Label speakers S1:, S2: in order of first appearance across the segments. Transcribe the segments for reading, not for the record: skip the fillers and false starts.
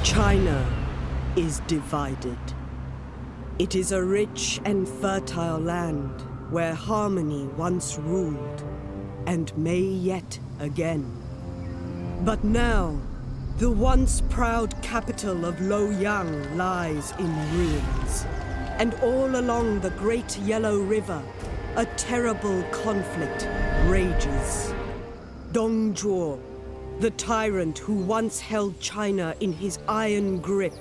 S1: China is divided. It is a rich and fertile land where harmony once ruled, and may yet again. But now, the once proud capital of Luoyang lies in ruins, and all along the Great Yellow River, a terrible conflict rages. Dongzhuo, the tyrant who once held China in his iron grip,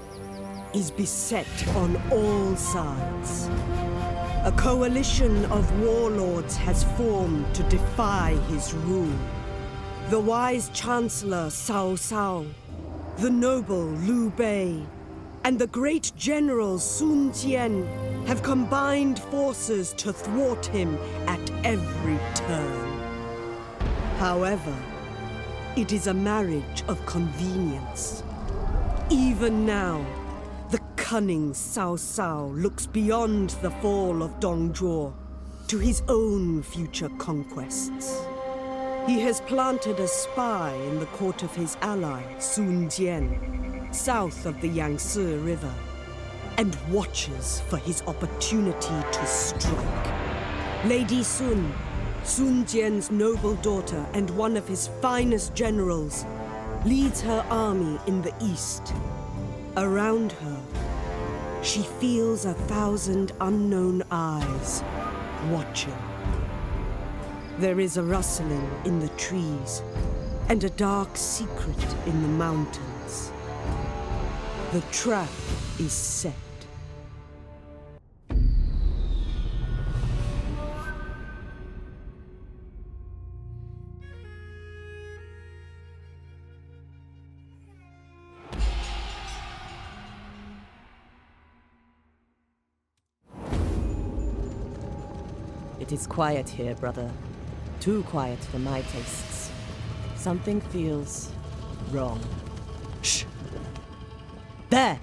S1: is beset on all sides. A coalition of warlords has formed to defy his rule. The wise Chancellor Cao Cao, the noble Liu Bei, and the great General Sun Jian have combined forces to thwart him at every turn. However, it is a marriage of convenience. Even now, the cunning Cao Cao looks beyond the fall of Dongzhuo to his own future conquests. He has planted a spy in the court of his ally, Sun Jian, south of the Yangtze River, and watches for his opportunity to strike. Lady Sun, Sun Jian's noble daughter and one of his finest generals, leads her army in the east. Around her, she feels 1,000 unknown eyes watching. There is a rustling in the trees and a dark secret in the mountains. The trap is set.
S2: It is quiet here, brother. Too quiet for my tastes. Something feels wrong. Shh! There!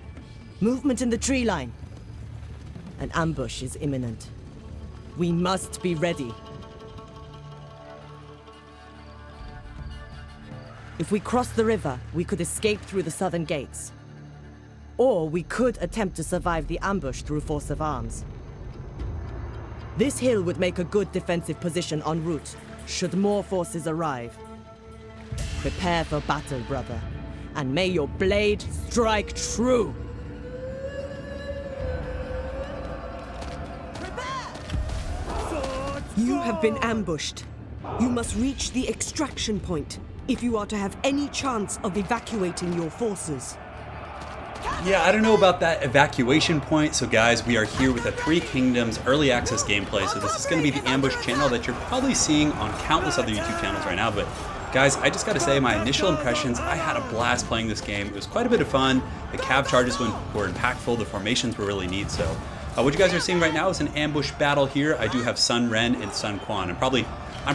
S2: Movement in the tree line. An ambush is imminent. We must be ready. If we cross the river, we could escape through the southern gates. Or we could attempt to survive the ambush through force of arms. This hill would make a good defensive position en route, should more forces arrive. Prepare for battle, brother, and may your blade strike true!
S1: You have been ambushed. You must reach the extraction point if you are to have any chance of evacuating your forces.
S3: Yeah, I don't know about that evacuation point. So guys, we are here with a Three Kingdoms early access gameplay. So this is going to be the ambush channel that you're probably seeing on countless other YouTube channels right now. But guys, I just got to say my initial impressions, I had a blast playing this game. It was quite a bit of fun. The cav charges were impactful. The formations were really neat. So what you guys are seeing right now is an ambush battle here. I do have Sun Ren and Sun Quan. I'm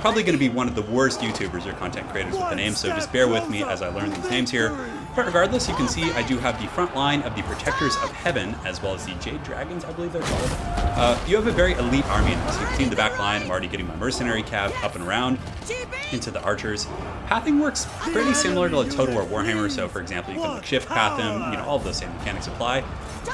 S3: probably going to be one of the worst YouTubers or content creators with the names, so just bear with me as I learn these names here. But regardless, you can see I do have the front line of the Protectors of Heaven, as well as the Jade Dragons, I believe they're called. You have a very elite army in this. So you can see in the back line, I'm already getting my Mercenary Cav up and around into the Archers. Pathing works pretty similar to Total War Warhammer, so for example, you can shift path them, all of those same mechanics apply.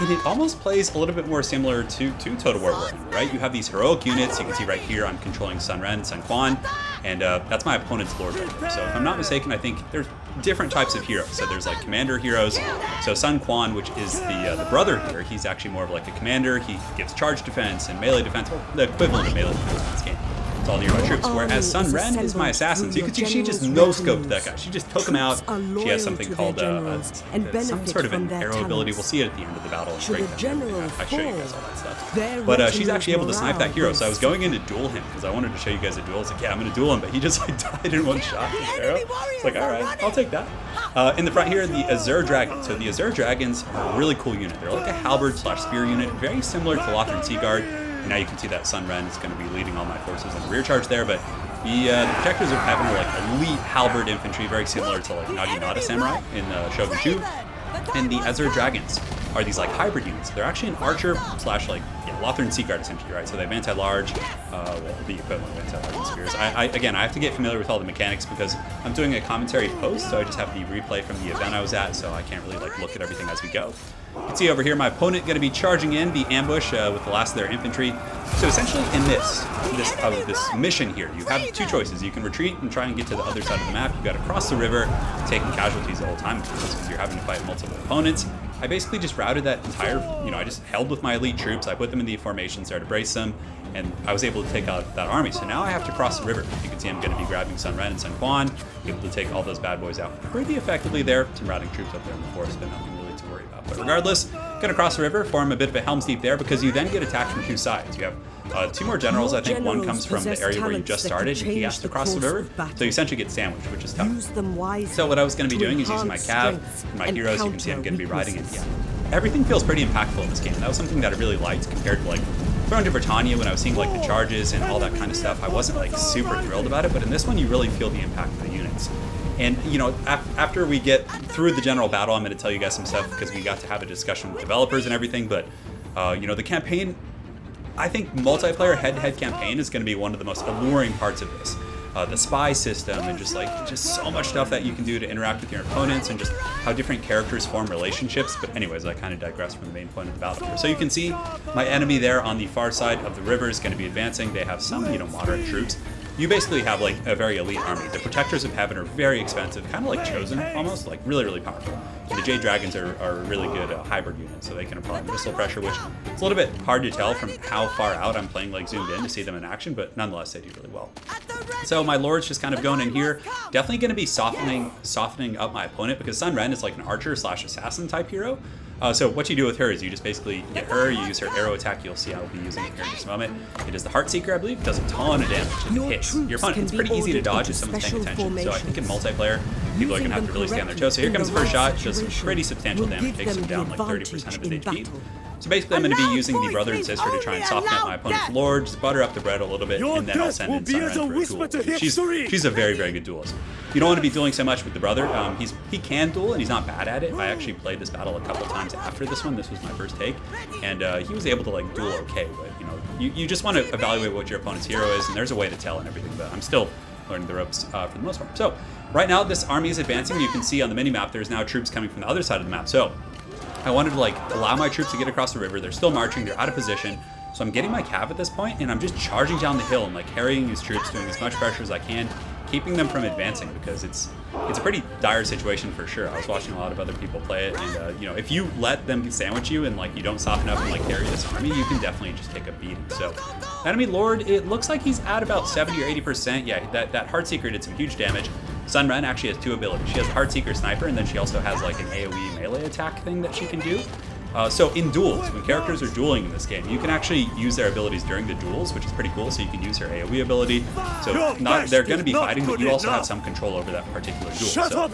S3: And it almost plays a little bit more similar to Total War Warhammer, right? You have these heroic units. You can see right here I'm controlling Sun Ren, Sun Quan, and that's my opponent's lord right there. So if I'm not mistaken, I think there's different types of heroes. So there's like commander heroes. So Sun Quan, which is the brother here, he's actually more of like a commander. He gives charge defense and melee defense, well, the equivalent of melee defense in this game. It's all nearby troops, whereas Sun Ren is my assassin. So you can see she just no-scoped that guy. She just took him out. She has something called some sort of an arrow ability. We'll see it at the end of the battle. It's great. I show you guys all that stuff. But she's actually able to snipe that hero. So I was going in to duel him because I wanted to show you guys a duel. I was like, yeah, I'm going to duel him, but he just like died in one shot with the arrow. It's like, all right, I'll take that. In the front here, the Azure Dragons. So the Azure Dragons are a really cool unit. They're like a halberd / spear unit, very similar to Lothran Sea Guard. And now you can see that Sun Ren is going to be leading all my forces in the rear charge there, but the Protectors of Heaven are like elite halberd infantry, very similar to like Naginata Samurai in Shogun 2. And the Azure Dragons are these like hybrid units. They're actually an archer / like Lothran Sea Guard, essentially, right? So they have anti-large, well, the equivalent of anti-large spears. Again, I have to get familiar with all the mechanics because I'm doing a commentary post, so I just have the replay from the event I was at, so I can't really like look at everything as we go. You can see over here my opponent going to be charging in the ambush with the last of their infantry. So essentially in this mission here, you have two choices. You can retreat and try and get to the other side of the map. You got to cross the river, taking casualties the whole time because you're having to fight multiple opponents. I basically just routed that entire, I just held with my elite troops. I put them in the formation, started to brace them, and I was able to take out that army. So now I have to cross the river. You can see I'm going to be grabbing Sun Ren and Sun Quan, able to take all those bad boys out pretty effectively there. Some routing troops up there in the forest, but nothing really to worry about. But regardless, gonna cross the river, form a bit of a Helm's Deep there because you then get attacked from two sides. You have two more generals. I think one comes from the area where you just started, and he has to cross the river. So you essentially get sandwiched, which is tough. So what I was going to be doing is using my cav and my heroes. You can see I'm going to be riding it. Yeah, everything feels pretty impactful in this game. That was something that I really liked compared to like Throne to Britannia when I was seeing like the charges and all that kind of stuff. I wasn't like super thrilled about it, but in this one you really feel the impact of the units. And after we get through the general battle, I'm going to tell you guys some stuff because we got to have a discussion with developers and everything. But the campaign, I think multiplayer head-to-head campaign is going to be one of the most alluring parts of this. The spy system and just so much stuff that you can do to interact with your opponents and just how different characters form relationships. But anyways, I kind of digress from the main point of the battle here. So you can see my enemy there on the far side of the river is going to be advancing. They have some moderate troops. You basically have like a very elite army. The Protectors of Heaven are very expensive, kind of like Chosen almost, like really, really powerful. And the Jade Dragons are a really good hybrid unit, so they can apply missile pressure, which it's a little bit hard to tell from how far out I'm playing like zoomed in to see them in action, but nonetheless they do really well. So my Lord's just kind of going in here, definitely going to be softening up my opponent because Sun Ren is like an archer / assassin type hero. So what you do with her is you just basically get her, you use her arrow attack, you'll see I will be using it here in just a moment. It is the Heartseeker, I believe, it does a ton of damage if it hits your opponent. It's pretty easy to dodge if someone's paying attention, so I think in multiplayer, people are going to have to really stay on their toes. So here comes the first shot, does some pretty substantial damage, takes him down like 30% of his HP. So basically I'm going to be using the brother and sister to try and soften up my opponent's lord, just butter up the bread a little bit, and then I'll send in Sun Ren for a duel. She's a very, very good duelist. You don't want to be dueling so much with the brother. He can duel, and he's not bad at it. I actually played this battle a couple times after this one. This was my first take, and he was able to like duel okay. But you just want to evaluate what your opponent's hero is, and there's a way to tell and everything. But I'm still learning the ropes for the most part. So right now this army is advancing. You can see on the mini map there's now troops coming from the other side of the map. So I wanted to like allow my troops to get across the river. They're still marching. They're out of position. So I'm getting my cav at this point, and I'm just charging down the hill and like carrying these troops, doing as much pressure as I can, keeping them from advancing because it's a pretty dire situation for sure. I was watching a lot of other people play it, and if you let them sandwich you and like you don't soften up and like carry this army, you can definitely just take a beating. So enemy Lord, it looks like he's at about 70 or 80%. Yeah, that Heartseeker did some huge damage. Sun Ren actually has two abilities. She has the Heartseeker Sniper, and then she also has like an AoE melee attack thing that she can do. So in duels, when characters are dueling in this game, you can actually use their abilities during the duels, which is pretty cool. So you can use her AoE ability. So they're going to be fighting, but you also have some control over that particular duel. So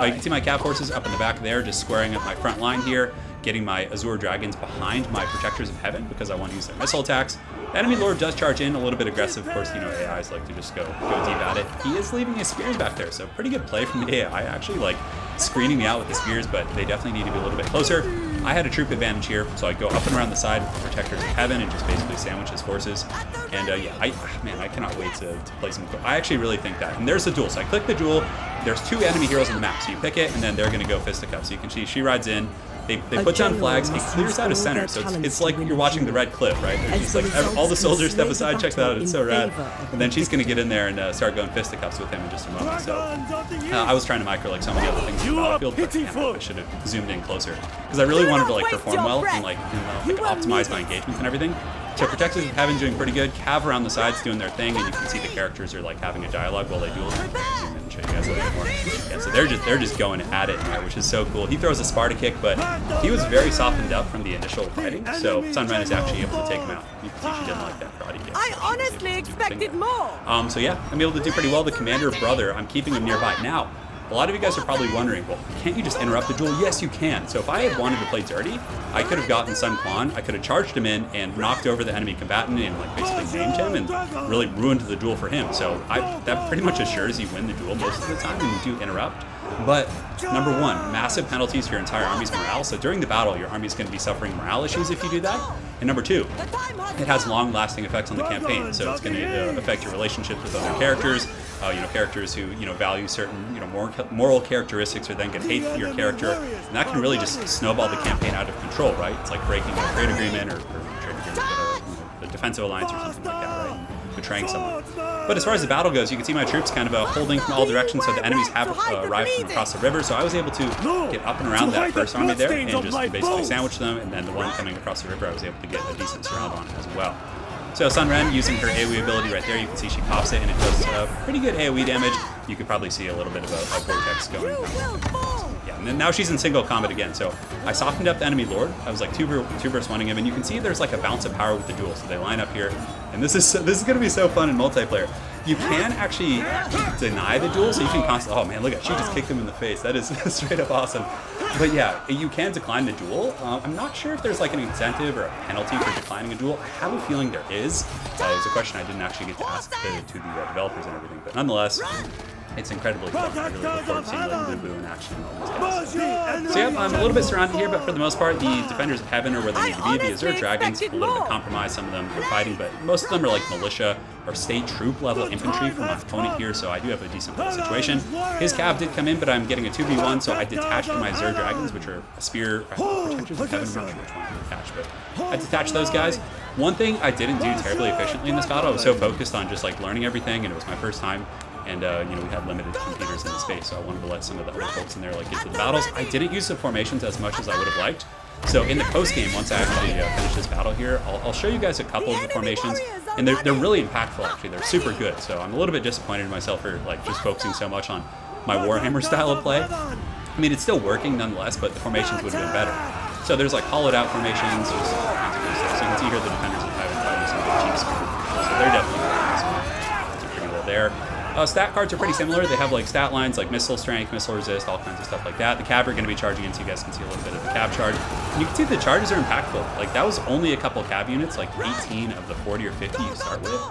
S3: you can see my cav forces up in the back there, just squaring up my front line here, getting my Azure Dragons behind my Protectors of Heaven because I want to use their missile attacks. Enemy Lord does charge in a little bit aggressive. Of course, AIs like to just go deep at it. He is leaving his spears back there, so pretty good play from the AI. Actually, like screening me out with the spears, but they definitely need to be a little bit closer. I had a troop advantage here, so I go up and around the side with the Protectors of Heaven and just basically sandwich his forces. And I cannot wait to play some. I actually really think that. And there's the duel. So I click the duel. There's two enemy heroes on the map, so you pick it, and then they're going to go fisticuffs. So you can see she rides in. They put down flags, it clears out a center, so it's like you're watching the Red Cliff, right? They're just like, all the soldiers step aside, check that out, it's so rad. And then she's going to get in there and start going fisticuffs with him in just a moment. So I was trying to micro like so many other things in the battlefield, but I should have zoomed in closer. Because I really wanted to like perform well and like optimize my engagements and everything. So Protectors of Heaven doing pretty good. Cav around the sides doing their thing, and you can see the characters are like having a dialogue while they duel. Zoom in and show you guys a little bit more. Yeah, so they're just going at it in there, which is so cool. He throws a Sparta kick, but he was very softened up from the initial fighting, so Sun Ren is actually able to take him out. You can see she didn't like that karate kick.
S2: I honestly expected more.
S3: So yeah, I'm able to do pretty well. The commander brother, I'm keeping him nearby. Now, a lot of you guys are probably wondering, well, can't you just interrupt the duel? Yes, you can. So if I had wanted to play dirty, I could have gotten Sun Quan, I could have charged him in and knocked over the enemy combatant and like basically named him and really ruined the duel for him. So that pretty much assures you win the duel most of the time when you do interrupt. But number one, massive penalties to your entire army's morale. So during the battle, your army's going to be suffering morale issues if you do that. And number two, it has long-lasting effects on the campaign. So it's going to affect your relationships with other characters. Characters who value certain moral characteristics are then going to hate your character, and that can really just snowball the campaign out of control, right? It's like breaking a trade agreement or trade agreement, but a defensive alliance or something like that, right? Betraying someone. But as far as the battle goes, you can see my troops kind of holding from all directions, so the enemies have arrived from across the river. So I was able to get up and around that first army there and just basically sandwich them, and then the one coming across the river, I was able to get a decent surround on as well. So Sun Ren, using her AoE ability right there, you can see she pops it and it does pretty good AoE damage. You could probably see a little bit of a vortex going on. Yeah, and then now she's in single combat again. So I softened up the enemy lord. I was like two burst wanting him, and you can see there's like a bounce of power with the duel. So they line up here, and this is going to be so fun in multiplayer. You can actually deny the duel, so you can constantly. Oh man, look at, she just kicked him in the face. That is straight up awesome. But yeah, you can decline the duel. I'm not sure if there's like an incentive or a penalty for declining a duel. I have a feeling there is. It was a question I didn't actually get to ask to the developers and everything. But nonetheless, it's incredibly fun. I really look forward to seeing like Boo in action and all these guys. So yeah, I'm a little bit surrounded here, but for the most part, the Defenders of Heaven are where they need to be. The Azure Dragons, a little bit compromised. Some of them are fighting, but most of them are like militia or state troop level infantry from my opponent here, so I do have a decent situation. His cav did come in, but I'm getting a 2v1, so I detached my Azure Dragons, which are a spear protectors of Heaven. I'm not sure which one I detached, but I detached those guys. One thing I didn't do terribly efficiently in this battle, I was so focused on just like learning everything, and it was my first time. And we had limited computers in the space, so I wanted to let some of the other folks in there like get to the battles. I didn't use the formations as much as I would have liked. So in the post game, once I actually finish this battle here, I'll show you guys a couple of the formations, and they're really impactful. Actually, they're super good. So I'm a little bit disappointed in myself for like just focusing so much on my Warhammer style of play. I mean, it's still working nonetheless, but the formations would have been better. So there's like hollowed out formations, just all kinds of good stuff. So you can see here the Defenders of Heaven fighting some good cheap speed. So they're definitely pretty well there. Stat cards are pretty similar. They have like stat lines like missile strength, missile resist, all kinds of stuff like that. The cav are going to be charging in, so you guys can see a little bit of the cav charge. And you can see the charges are impactful. Like that was only a couple cav units, like 18 of the 40 or 50 you start with.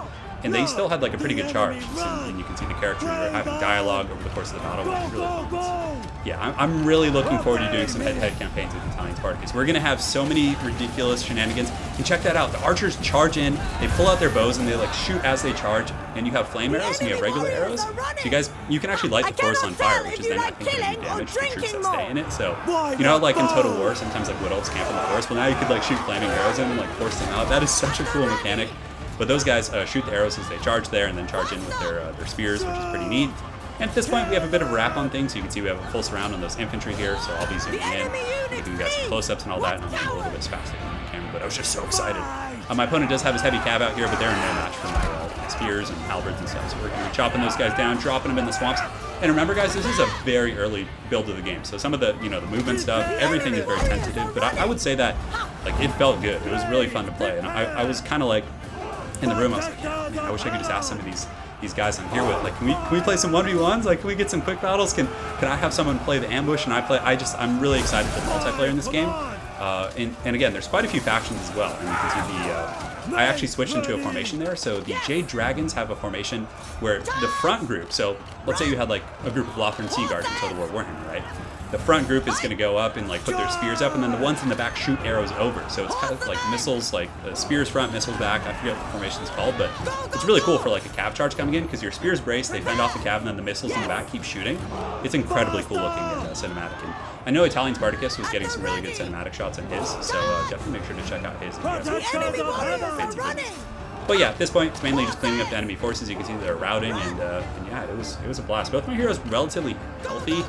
S3: And they still had like a pretty good charge. And you can see the characters are having dialogue over the course of the battle, which is really fun. Yeah, I'm really looking forward to doing some head-to-head campaigns with Italian Spartacus. We're going to have so many ridiculous shenanigans. And check that out. The archers charge in, they pull out their bows, and they like shoot as they charge. And you have flame arrows, and you have regular arrows. So you can actually light the forest on fire, which is then I think going to do damage to troops that stay in it. So, you know, like in Total War, sometimes like wood elves camp in the forest. Well, now you could like shoot flaming arrows in and like force them out. That is such a cool mechanic. But those guys shoot the arrows as they charge there, and then charge in with their spears, which is pretty neat. And at this point, we have a bit of a wrap on things. So you can see we have a full surround on those infantry here. So I'll be zooming in, giving you guys some close-ups and all that. And I'm a little bit spastic on the camera, but I was just so excited. My opponent does have his heavy cav out here, but they're in no match for my spears and halberds and stuff. So we're going to be chopping those guys down, dropping them in the swamps. And remember, guys, this is a very early build of the game. So some of the, the movement stuff, everything is very tentative. But I would say that, like, it felt good. It was really fun to play. And I was kind of like, in the room, I was like, yeah, man, I wish I could just ask some of these guys I'm here with, like, can we play some 1v1s? Like, can we get some quick battles? Can I have someone play the ambush and I'm really excited for the multiplayer in this game. And again, there's quite a few factions as well. And you can see I actually switched into a formation there. So the Jade Dragons have a formation where the front group, so let's say you had like a group of Lothran Sea Guards in Total War Warhammer, right? The front group is going to go up and like put their spears up, and then the ones in the back shoot arrows over. So it's kind of like missiles, like spears front, missiles back. I forget what the formation is called, but it's really cool for like a cav charge coming in, because your spears brace, they fend off the cav, and then the missiles in the back keep shooting. It's incredibly cool looking in cinematic. And I know Italian Spartacus was getting some really good cinematic shots in his, so definitely make sure to check out his if you guys want some fancy business. But yeah, at this point, it's mainly just cleaning up the enemy forces. You can see they're routing, and yeah, it was a blast. Both my heroes relatively healthy.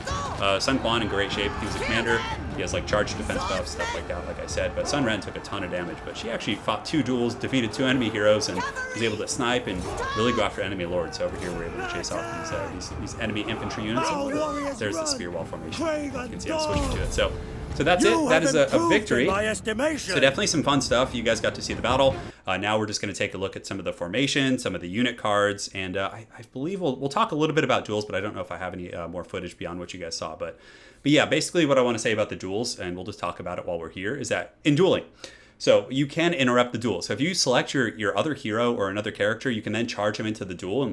S3: Sun Quan in great shape. He was a commander. He has like charged defense buffs, stuff like that, like I said. But Sun Ren took a ton of damage, but she actually fought 2 duels, defeated 2 enemy heroes, and was able to snipe and really go after enemy lords. So over here, we're able to chase off these enemy infantry units. And there's the spear wall formation. You can see I'm switching to it. So that's it. That is a victory. So definitely some fun stuff. You guys got to see the battle. Now we're just going to take a look at some of the formation, some of the unit cards, and I believe we'll talk a little bit about duels, but I don't know if I have any more footage beyond what you guys saw. But yeah, basically what I want to say about the duels, and we'll just talk about it while we're here, is that in dueling, so you can interrupt the duel. So if you select your other hero or another character, you can then charge him into the duel and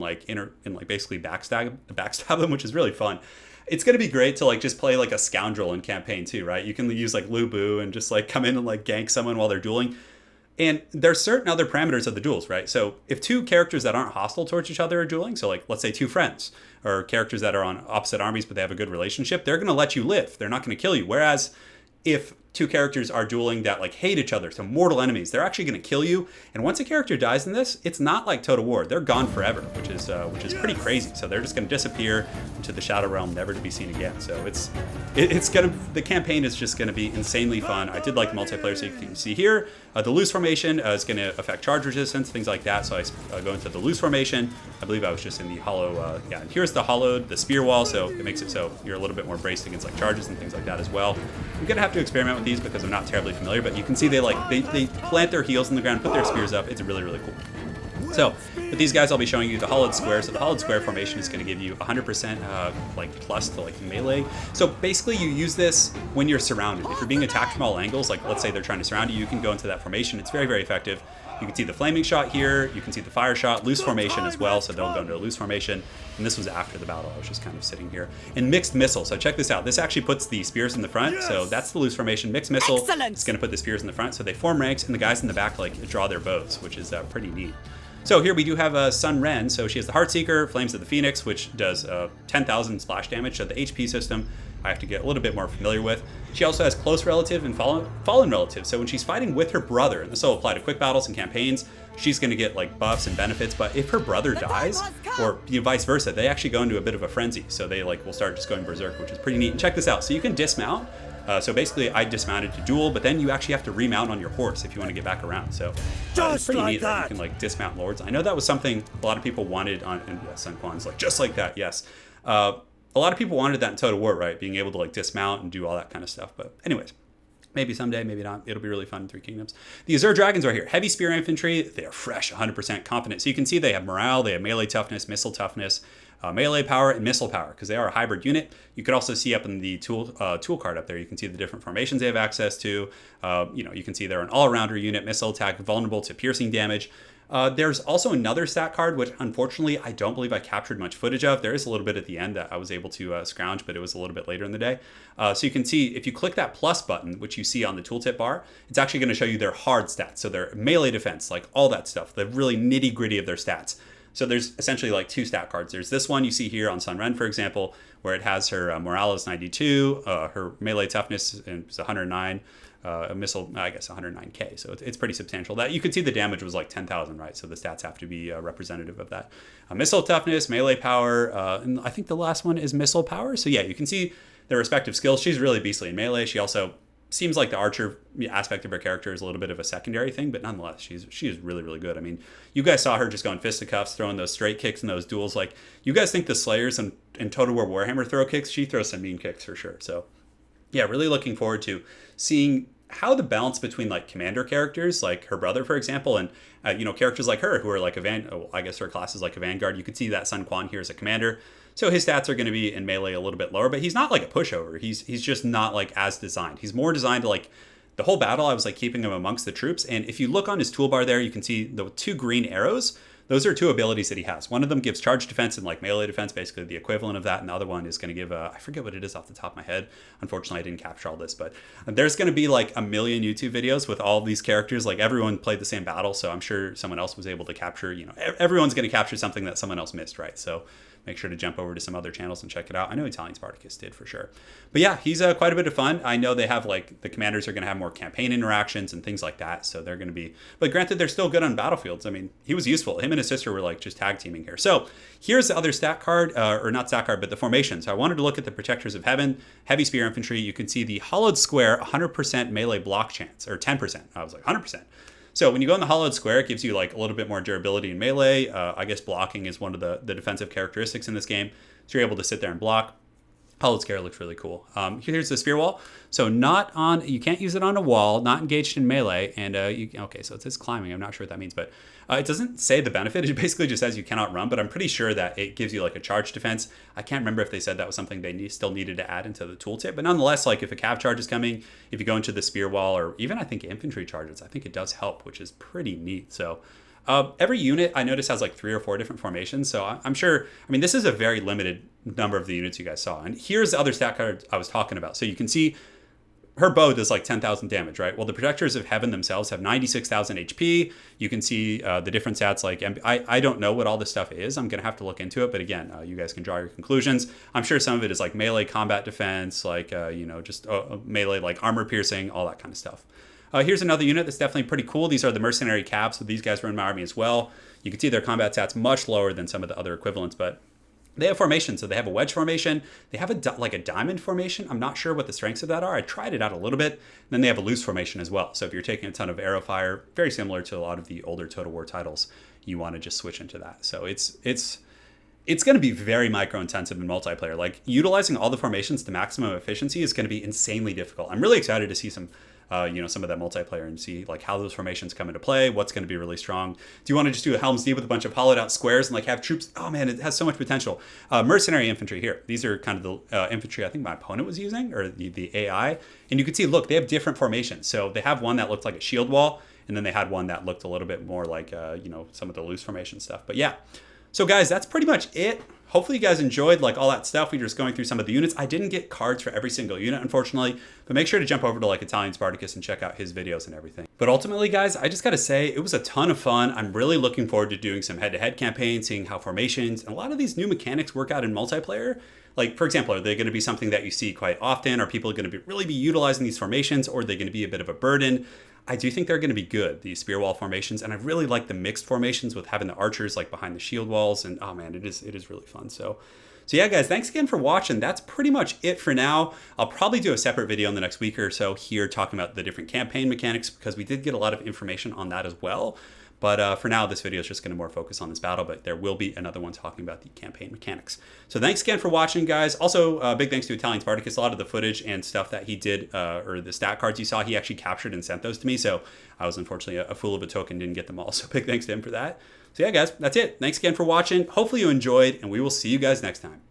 S3: basically backstab them, which is really fun. it's going to be great to like just play like a scoundrel in campaign too, right? You can use like Lu Bu and just like come in and like gank someone while they're dueling. And there's certain other parameters of the duels, right? So if two characters that aren't hostile towards each other are dueling, so like let's say two friends or characters that are on opposite armies but they have a good relationship, they're going to let you live. They're not going to kill you. Whereas if two characters are dueling that like hate each other, so mortal enemies, they're actually going to kill you. And once a character dies in this, it's not like Total War. They're gone forever, which is pretty crazy. So they're just going to disappear into the Shadow Realm, never to be seen again. So the campaign is just going to be insanely fun. I did like the multiplayer, so you can see here the loose formation is going to affect charge resistance, things like that. So I go into the loose formation. I believe I was just in the hollow. And here's the hollowed, the spear wall. So it makes it so you're a little bit more braced against like charges and things like that as well. You're going to have to experiment with these because I'm not terribly familiar, but you can see they plant their heels in the ground, put their spears up. It's really, really cool. So with these guys, I'll be showing you the hollowed square. So the hollowed square formation is going to give you 100% like plus to like melee. So basically you use this when you're surrounded. If you're being attacked from all angles, like let's say they're trying to surround you, you can go into that formation. It's very, very effective. You can see the flaming shot here. You can see the fire shot, loose formation as well. So they'll go into a loose formation. And this was after the battle. I was just kind of sitting here. And mixed missile. So check this out. This actually puts the spears in the front. Yes. So that's the loose formation. Mixed missile. Excellent. It's going to put the spears in the front. So they form ranks, and the guys in the back like draw their bows, which is pretty neat. So here we do have Sun Ren. So she has the Heartseeker, Flames of the Phoenix, which does 10,000 splash damage. So the HP system I have to get a little bit more familiar with. She also has Close Relative and Fallen Relative. So when she's fighting with her brother, and this will apply to quick battles and campaigns, she's going to get like buffs and benefits. But if her brother dies, or vice versa, they actually go into a bit of a frenzy. So they like will start just going berserk, which is pretty neat. And check this out. So you can dismount. So basically, I dismounted to duel, but then you actually have to remount on your horse if you want to get back around. So it's pretty neat that you can like dismount lords. I know that was something a lot of people wanted on, and yes, Quan's like just like that. Yes, a lot of people wanted that in Total War, right? Being able to like dismount and do all that kind of stuff. But anyways, maybe someday, maybe not. It'll be really fun in Three Kingdoms. The Azure Dragons are here. Heavy Spear Infantry. They are fresh, 100% confident. So you can see they have morale, they have melee toughness, missile toughness, melee power, and missile power, because they are a hybrid unit. You could also see up in the tool card up there, you can see the different formations they have access to. You can see they're an all-rounder unit, missile attack, vulnerable to piercing damage. There's also another stat card, which unfortunately I don't believe I captured much footage of. There is a little bit at the end that I was able to scrounge, but it was a little bit later in the day. So you can see if you click that plus button, which you see on the tooltip bar, it's actually going to show you their hard stats. So their melee defense, like all that stuff, the really nitty gritty of their stats. So there's essentially like two stat cards. There's this one you see here on Sun Ren, for example, where it has her morale is 92, her melee toughness is 109, a missile, I guess 109k. So it's pretty substantial. That you could see the damage was like 10,000, right? So the stats have to be representative of that. Missile toughness, melee power, and I think the last one is missile power. So yeah, you can see their respective skills. She's really beastly in melee. She also seems like the archer aspect of her character is a little bit of a secondary thing, but nonetheless, she is really, really good. I mean, you guys saw her just going fisticuffs, throwing those straight kicks in those duels. Like, you guys think the Slayers in Total War Warhammer throw kicks? She throws some mean kicks for sure. So, yeah, really looking forward to seeing how the balance between like commander characters, like her brother, for example, and characters like her who are like I guess her class is like a vanguard. You could see that Quan here as a commander. So his stats are going to be in melee a little bit lower, but he's not like a pushover. He's just not like as designed. He's more designed to like the whole battle. I was like keeping him amongst the troops. And if you look on his toolbar there, you can see the two green arrows. Those are two abilities that he has. One of them gives charge defense and like melee defense, basically the equivalent of that. And the other one is going to give, I forget what it is off the top of my head. Unfortunately, I didn't capture all this, but there's going to be like a million YouTube videos with all these characters. Like everyone played the same battle. So I'm sure someone else was able to capture, everyone's going to capture something that someone else missed, right? So make sure to jump over to some other channels and check it out. I know Italian Spartacus did for sure. But yeah, he's quite a bit of fun. I know they have like, the commanders are going to have more campaign interactions and things like that. So they're going to be, but granted, they're still good on battlefields. I mean, he was useful. Him and his sister were like just tag teaming here. So here's the other stat card, or not stat card, but the formation. So I wanted to look at the Protectors of Heaven, Heavy Spear Infantry. You can see the hollowed square, 100% melee block chance, or 10%. I was like 100%. So when you go in the hollowed square, it gives you like a little bit more durability in melee. I guess blocking is one of the defensive characteristics in this game. So you're able to sit there and block. Hollowed square looks really cool. Here's the spear wall. So you can't use it on a wall, not engaged in melee. And okay, so it says climbing. I'm not sure what that means, but it doesn't say the benefit. It basically just says you cannot run, but I'm pretty sure that it gives you like a charge defense. I can't remember if they said that was something they still needed to add into the tooltip, but nonetheless, like if a cav charge is coming, if you go into the spear wall, or even I think infantry charges, I think it does help, which is pretty neat. So Every unit I noticed has like 3 or 4 different formations, so I'm sure, I mean, this is a very limited number of the units you guys saw. And here's the other stat card I was talking about. So you can see her bow does like 10,000 damage, right? Well, the Protectors of Heaven themselves have 96,000 HP. You can see the different stats. Like, I don't know what all this stuff is. I'm going to have to look into it. But again, you guys can draw your conclusions. I'm sure some of it is like melee combat defense, like, just melee, like armor piercing, all that kind of stuff. Here's another unit that's definitely pretty cool. These are the Mercenary Caps. So these guys were in my army as well. You can see their combat stats much lower than some of the other equivalents, but they have formation. So they have a wedge formation. They have a diamond formation. I'm not sure what the strengths of that are. I tried it out a little bit. Then they have a loose formation as well. So if you're taking a ton of arrow fire, very similar to a lot of the older Total War titles, you want to just switch into that. So it's going to be very micro intensive in multiplayer. Like utilizing all the formations to maximum efficiency is going to be insanely difficult. I'm really excited to see some of that multiplayer and see like how those formations come into play, what's going to be really strong. Do you want to just do a Helm's Deep with a bunch of hollowed out squares and like have troops? Oh man, it has so much potential. Mercenary infantry here. These are kind of the infantry I think my opponent was using, or the AI. And you can see, look, they have different formations. So they have one that looked like a shield wall, and then they had one that looked a little bit more like, some of the loose formation stuff. But yeah. So guys, that's pretty much it. Hopefully you guys enjoyed like all that stuff. We were just going through some of the units. I didn't get cards for every single unit, unfortunately, but make sure to jump over to like Italian Spartacus and check out his videos and everything. But ultimately, guys, I just got to say it was a ton of fun. I'm really looking forward to doing some head-to-head campaigns, seeing how formations and a lot of these new mechanics work out in multiplayer. Like, for example, are they going to be something that you see quite often? Are people going to really be utilizing these formations, or are they going to be a bit of a burden? I do think they're going to be good, these spear wall formations, and I really like the mixed formations with having the archers like behind the shield walls, and oh man, it is really fun. So yeah, guys, thanks again for watching. That's pretty much it for now. I'll probably do a separate video in the next week or so here talking about the different campaign mechanics, because we did get a lot of information on that as well. But for now, this video is just going to more focus on this battle, but there will be another one talking about the campaign mechanics. So thanks again for watching, guys. Also, big thanks to Italian Spartacus. A lot of the footage and stuff that he did, or the stat cards you saw, he actually captured and sent those to me. So I was unfortunately a fool of a token, didn't get them all. So big thanks to him for that. So yeah, guys, that's it. Thanks again for watching. Hopefully you enjoyed, and we will see you guys next time.